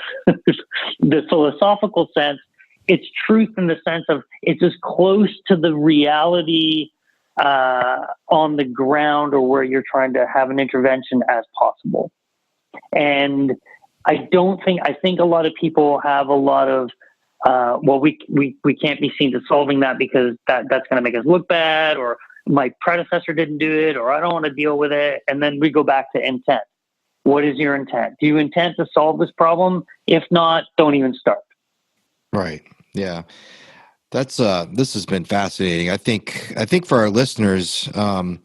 philosophical sense. It's truth in the sense of it's as close to the reality on the ground or where you're trying to have an intervention as possible. And I think a lot of people have a lot of, we can't be seen to solving that because that's going to make us look bad, or my predecessor didn't do it, or I don't want to deal with it. And then we go back to intent. What is your intent? Do you intend to solve this problem? If not, don't even start. Right. Yeah. That's this has been fascinating. I think for our listeners, one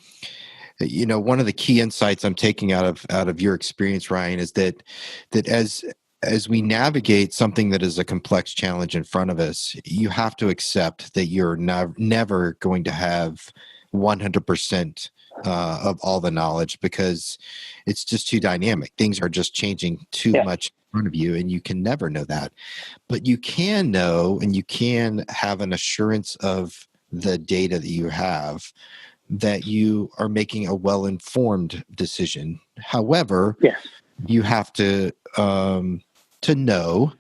of the key insights I'm taking out of your experience, Ryan, is that as we navigate something that is a complex challenge in front of us, you have to accept that you're never going to have 100% of all the knowledge, because it's just too dynamic. Things are just changing too Yeah. much in front of you, and you can never know that. But you can know, and you can have an assurance of the data that you have, that you are making a well-informed decision. However, Yes. you have to know,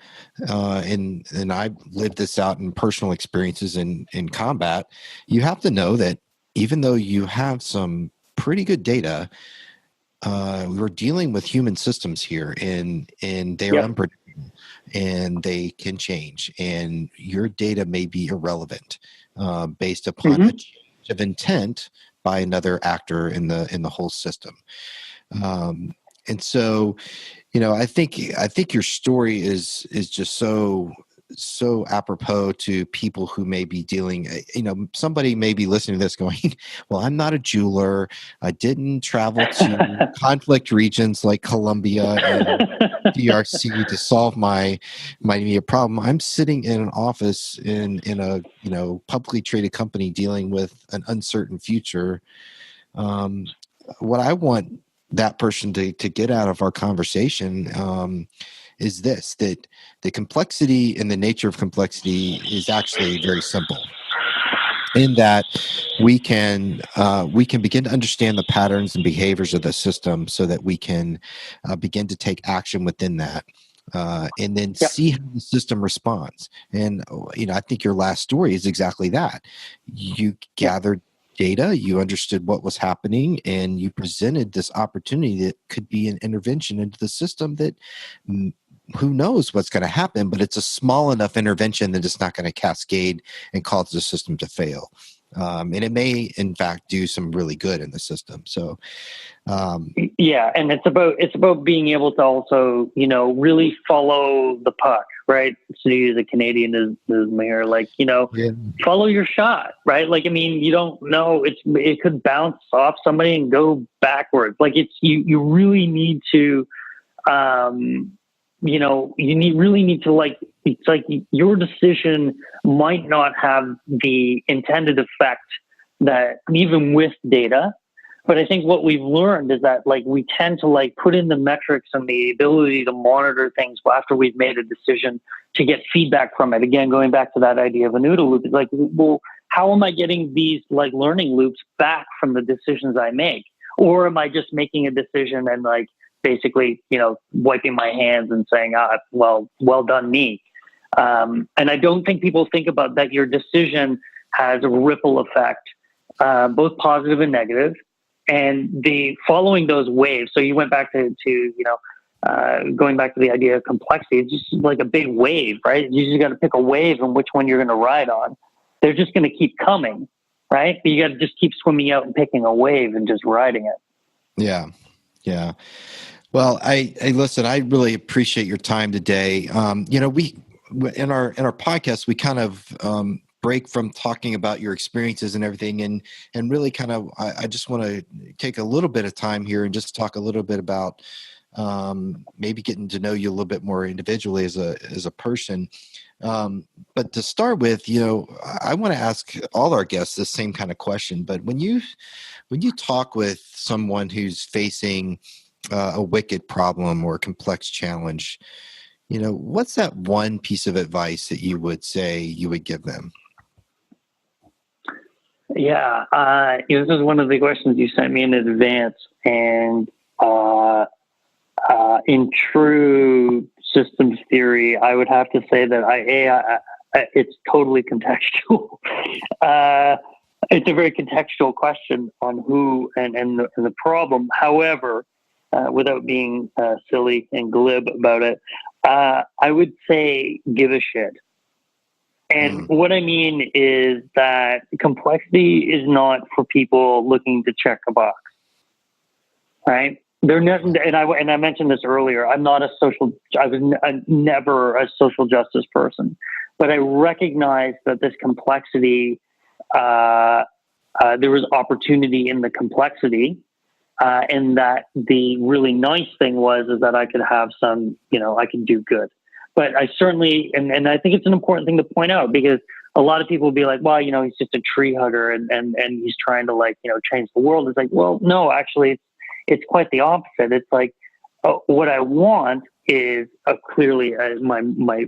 and I've lived this out in personal experiences in combat. You have to know that even though you have some pretty good data, we're dealing with human systems here, and they are Yep. unpredictable, and they can change, and your data may be irrelevant based upon a change of intent by another actor in the whole system. And so, I think your story is just so apropos to people who may be dealing. Somebody may be listening to this going, well, I'm not a jeweler. I didn't travel to conflict regions like Colombia and DRC to solve my immediate problem. I'm sitting in an office in a publicly traded company dealing with an uncertain future. What I want that person to get out of our conversation is this: that the complexity and the nature of complexity is actually very simple, in that we can begin to understand the patterns and behaviors of the system, so that we can begin to take action within that, and then Yep. see how the system responds. And I think your last story is exactly that. You gathered data, you understood what was happening, and you presented this opportunity that could be an intervention into the system that who knows what's going to happen, but it's a small enough intervention that it's not going to cascade and cause the system to fail. And it may, in fact, do some really good in the system. So, Yeah, and it's about being able to also really follow the puck, right? To use a Canadianism here, yeah. follow your shot, right? You don't know, it could bounce off somebody and go backwards. You really need to really need to, it's like your decision might not have the intended effect that even with data. But I think what we've learned is that we tend to put in the metrics and the ability to monitor things after we've made a decision, to get feedback from it. Again, going back to that idea of a noodle loop, it's well, how am I getting these learning loops back from the decisions I make? Or am I just making a decision and basically, wiping my hands and saying, well done me. And I don't think people think about that. Your decision has a ripple effect, both positive and negative, and the following those waves. So you went back to going back to the idea of complexity. It's just like a big wave, right? You just got to pick a wave and which one you're going to ride on. They're just going to keep coming, right? But you got to just keep swimming out and picking a wave and just riding it. Yeah. Yeah. Well, I listen, I really appreciate your time today. We in our podcast, we kind of break from talking about your experiences and everything, and really kind of I just want to take a little bit of time here and just talk a little bit about maybe getting to know you a little bit more individually as a person. But to start with, I want to ask all our guests the same kind of question. But when you talk with someone who's facing a wicked problem or a complex challenge, what's that one piece of advice that you would say you would give them? Yeah, this is one of the questions you sent me in advance, and in true systems theory, I would have to say that it's totally contextual. It's a very contextual question on who and the problem. However, without being silly and glib about it, I would say give a shit. And what I mean is that complexity is not for people looking to check a box, right? They're and I mentioned this earlier. I was never a social justice person, but I recognize that this complexity, there was opportunity in the complexity, and that the really nice thing is that I could have some, I can do good. But I certainly, and I think it's an important thing to point out, because a lot of people will be like, well, he's just a tree hugger and he's trying to change the world. It's like, well, no, actually it's quite the opposite. It's like, what I want is clearly my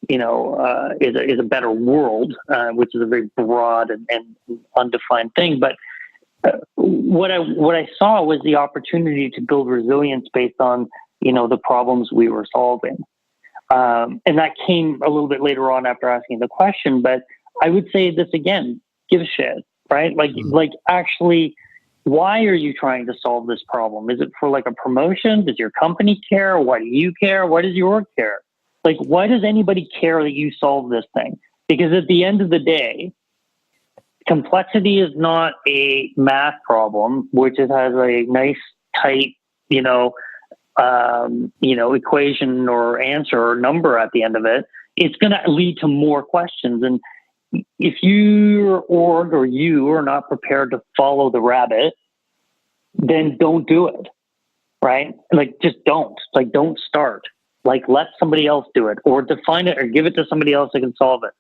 is a better world, which is a very broad and undefined thing. But what I saw was the opportunity to build resilience based on, the problems we were solving. And that came a little bit later on after asking the question, but I would say this again, give a shit, right? Like actually, why are you trying to solve this problem? Is it for a promotion? Does your company care? Why do you care? Why does your org care? Why does anybody care that you solve this thing? Because at the end of the day, complexity is not a math problem, which it has a nice, tight, equation or answer or number at the end of it. It's going to lead to more questions. And if your org or you are not prepared to follow the rabbit, then don't do it, right? Just don't. Don't start. Let somebody else do it, or define it, or give it to somebody else that can solve it.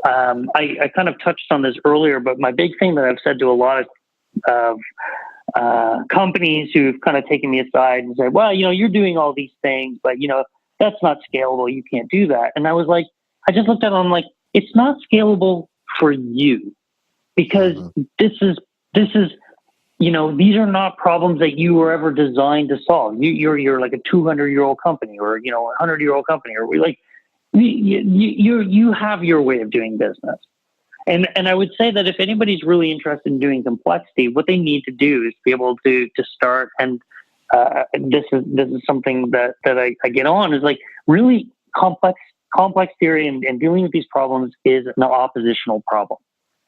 I kind of touched on this earlier, but my big thing that I've said to a lot of companies who've kind of taken me aside and said, well, you're doing all these things, but that's not scalable. You can't do that. And I was like, I just looked at it. I'm like, it's not scalable for you, because this is, these are not problems that you were ever designed to solve. You're like a 200-year-old company, or, a 100-year-old company, or you have your way of doing business. And I would say that if anybody's really interested in doing complexity, what they need to do is be able to start. And this is something that I get on, is really complex theory and dealing with these problems is an oppositional problem.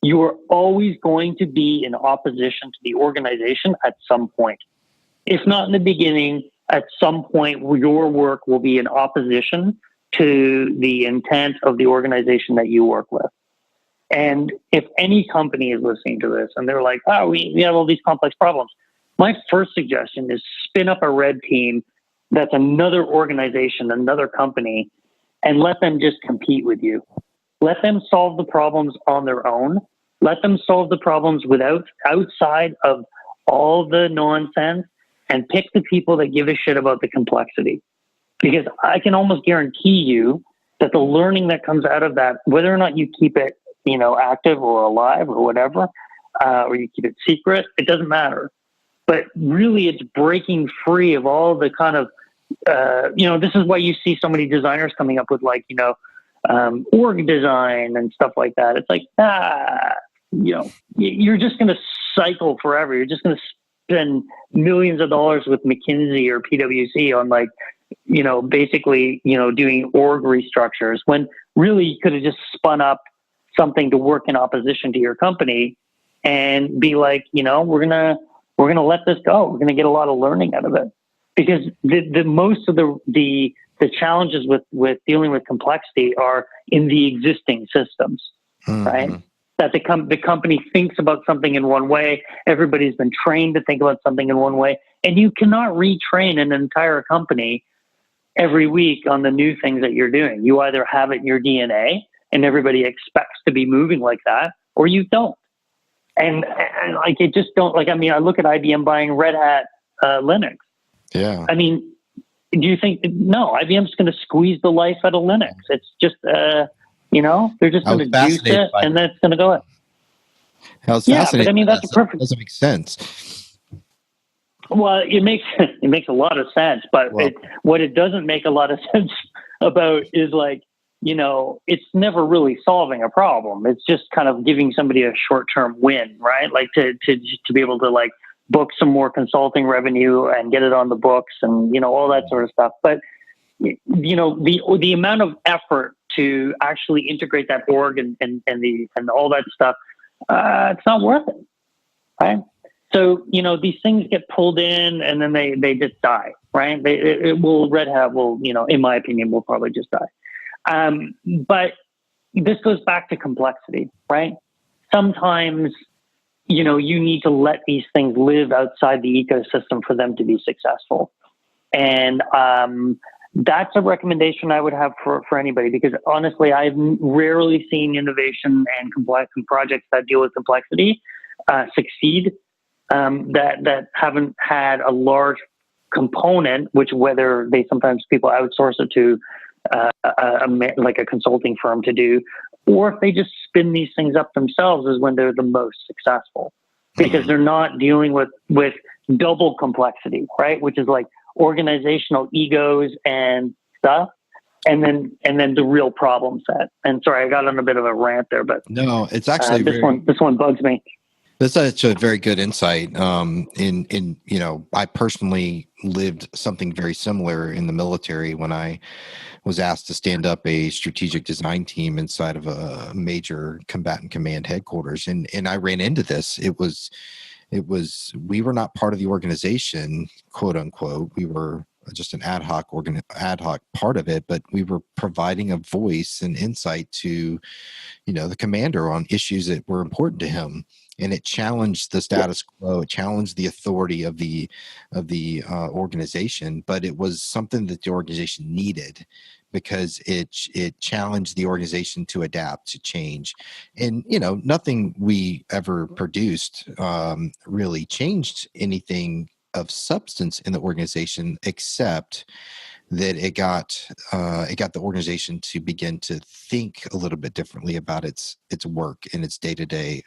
You are always going to be in opposition to the organization at some point. If not in the beginning, at some point your work will be in opposition to the intent of the organization that you work with. And if any company is listening to this and they're like, oh, we have all these complex problems, my first suggestion is spin up a red team that's another organization, another company, and let them just compete with you. Let them solve the problems on their own. Let them solve the problems outside of all the nonsense, and pick the people that give a shit about the complexity. Because I can almost guarantee you that the learning that comes out of that, whether or not you keep it, active or alive or whatever, or you keep it secret, it doesn't matter. But really, it's breaking free of all the kind of, this is why you see so many designers coming up with org design and stuff like that. It's like, you're just going to cycle forever. You're just going to spend millions of dollars with McKinsey or PwC on basically, doing org restructures, when really you could have just spun up something to work in opposition to your company and be like, we're going to let this go. We're going to get a lot of learning out of it, because the most of the challenges with dealing with complexity are in the existing systems, right? That the company thinks about something in one way. Everybody's been trained to think about something in one way, and you cannot retrain an entire company every week on the new things that you're doing. You either have it in your DNA and everybody expects to be moving like that, or you don't. And it just don't, I look at IBM buying Red Hat Linux. Yeah. Do you think, no, IBM's going to squeeze the life out of Linux? It's just, they're just going to juice it, and then it's going to go in. I was fascinated. But that's a perfect. Doesn't make sense. Well, it makes a lot of sense, but what it doesn't make a lot of sense about is it's never really solving a problem. It's just kind of giving somebody a short-term win, right? To be able to book some more consulting revenue and get it on the books and, all that sort of stuff. But, the amount of effort to actually integrate that org and all that stuff, it's not worth it, right? So, these things get pulled in and then they just die, right? Red Hat will, in my opinion, will probably just die. But this goes back to complexity, right? Sometimes, you need to let these things live outside the ecosystem for them to be successful. And that's a recommendation I would have for anybody, because honestly, I've rarely seen innovation and complex projects that deal with complexity succeed that haven't had a large component, which whether they sometimes people outsource it to like a consulting firm to do, or if they just spin these things up themselves is when they're the most successful, because they're not dealing with double complexity, right? Which is like organizational egos and stuff. And then the real problem set. And sorry, I got on a bit of a rant there, but no, it's actually this one bugs me. That's such a very good insight. I personally lived something very similar in the military when I was asked to stand up a strategic design team inside of a major combatant command headquarters. And I ran into this. We were not part of the organization, quote unquote. We were just an ad hoc part of it, but we were providing a voice and insight to, the commander on issues that were important to him. And it challenged the status quo. It challenged the authority of the organization, but it was something that the organization needed, because it challenged the organization to adapt, to change. And nothing we ever produced really changed anything of substance in the organization, except that it got the organization to begin to think a little bit differently about its work and its day-to-day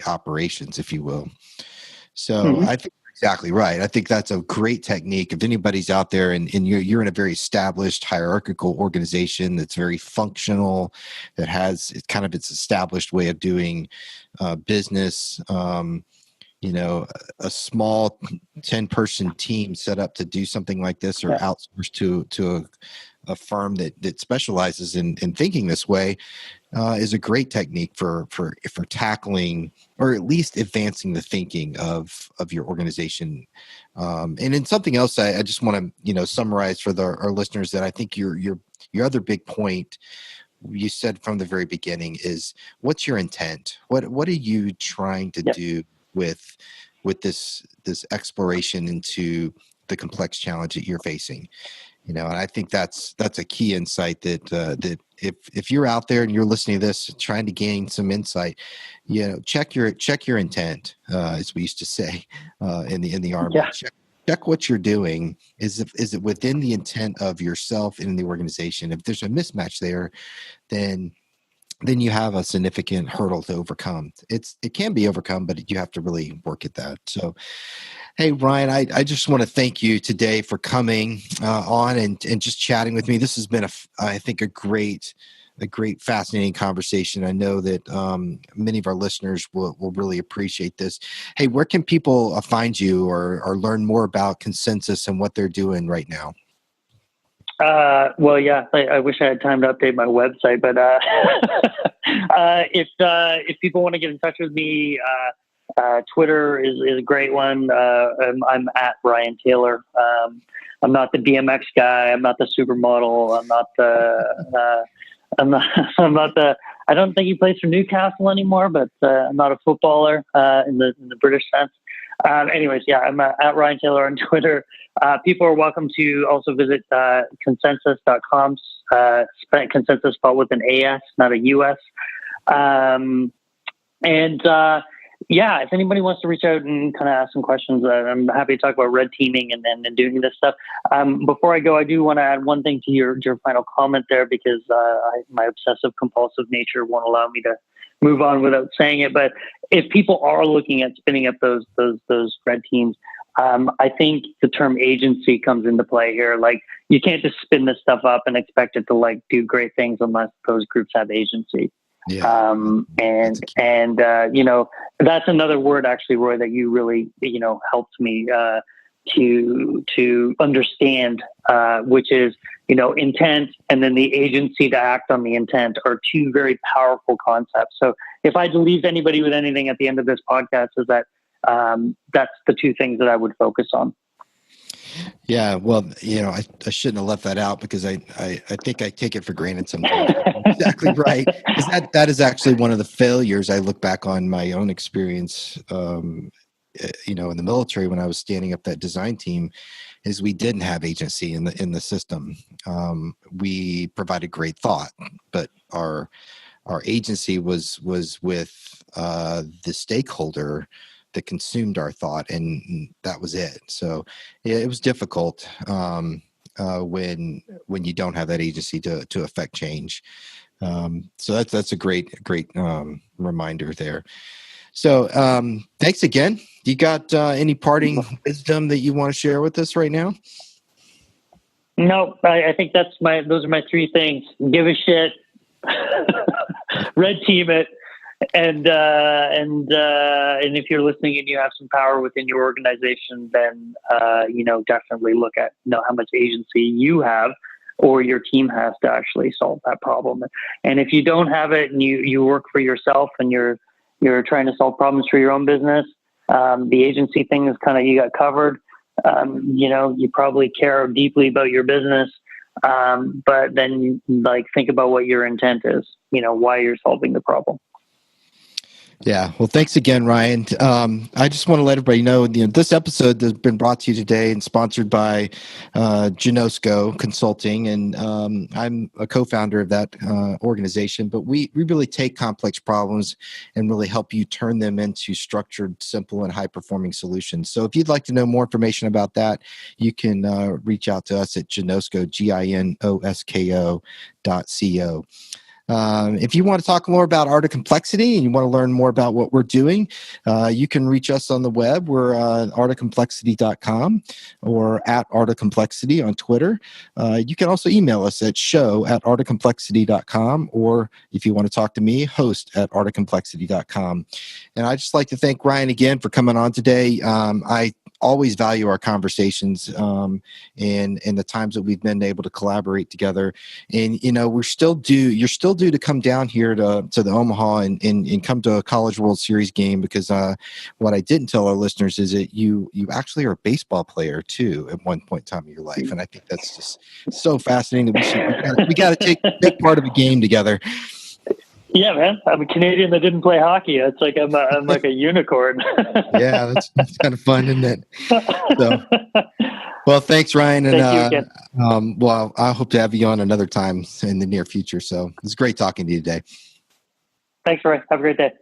operations, if you will. So I think you're exactly right. I think that's a great technique. If anybody's out there and you're in a very established hierarchical organization that's very functional, that has kind of its established way of doing business, a small 10-person team set up to do something like this, or outsourced to a firm that specializes in thinking this way, is a great technique for tackling, or at least advancing, the thinking of your organization. And in something else, I just want to summarize for our listeners that I think your other big point you said from the very beginning is, what's your intent? What are you trying to do with this exploration into the complex challenge that you're facing? And I think that's a key insight that if you're out there and you're listening to this, trying to gain some insight, check your intent, as we used to say in the Army. Yeah. Check what you're doing. Is it within the intent of yourself and the organization? If there's a mismatch there, then you have a significant hurdle to overcome. It can be overcome, but you have to really work at that. So, hey, Ryan, I just want to thank you today for coming on and just chatting with me. This has been I think a great, fascinating conversation. I know that many of our listeners will really appreciate this. Hey, where can people find you or learn more about Consensus and what they're doing right now? Well, yeah, I wish I had time to update my website, but if people want to get in touch with me, Twitter is a great one. I'm at Ryan Taylor. I'm not the BMX guy. I'm not the supermodel. I'm not the. I don't think he plays for Newcastle anymore, but I'm not a footballer in the British sense. Anyways, yeah, I'm at Ryan Taylor on Twitter. People are welcome to also visit consensus.com, consensus spelled with an AS, not a US. Yeah, if anybody wants to reach out and kind of ask some questions, I'm happy to talk about red teaming and doing this stuff. Before I go, I do want to add one thing to your final comment there, because my obsessive compulsive nature won't allow me to move on without saying it. But if people are looking at spinning up those red teams, I think the term agency comes into play here. Like, you can't just spin this stuff up and expect it to do great things unless those groups have agency. Yeah. That's another word actually, Roy, that you really, helped me to understand, which is, intent and then the agency to act on the intent are two very powerful concepts. So if I had to leave anybody with anything at the end of this podcast, is that that's the two things that I would focus on. Yeah, well, I shouldn't have left that out because I think I take it for granted sometimes. Exactly right. Because that is actually one of the failures I look back on my own experience, in the military when I was standing up that design team, is we didn't have agency in the system. We provided great thought, but our agency was with the stakeholder that consumed our thought, and that was it. So yeah, it was difficult when you don't have that agency to affect change. So that's a great reminder there. So thanks again. You got any parting wisdom that you want to share with us right now? No, I think those are my three things. Give a shit, red team it, and if you're listening and you have some power within your organization, then definitely look at how much agency you have or your team has to actually solve that problem. And if you don't have it and you work for yourself and you're trying to solve problems for your own business, the agency thing is kind of, you got covered. You probably care deeply about your business, but then think about what your intent is, why you're solving the problem. Yeah. Well, thanks again, Ryan. I just want to let everybody know, this episode has been brought to you today and sponsored by Genosco Consulting. And I'm a co-founder of that organization, but we really take complex problems and really help you turn them into structured, simple, and high-performing solutions. So if you'd like to know more information about that, you can reach out to us at Genosco, GINOSKO.co. If you want to talk more about Art of Complexity and you want to learn more about what we're doing, you can reach us on the web. We're artofcomplexity.com or at Art of Complexity on Twitter. You can also email us at show@artofcomplexity.com, or if you want to talk to me, host@artofcomplexity.com. And I'd just like to thank Ryan again for coming on today. I always value our conversations and the times that we've been able to collaborate together. And you're still due to come down here to the Omaha and come to a College World Series game, because what I didn't tell our listeners is that you actually are a baseball player too at one point in time in your life, and I think that's just so fascinating that we got to take part of a game together. Yeah, man. I'm a Canadian that didn't play hockey. It's like I'm like a unicorn. Yeah, that's kind of fun, isn't it? So, well, thanks, Ryan. And Thank you again. well, I hope to have you on another time in the near future. So it's great talking to you today. Thanks, Ryan. Have a great day.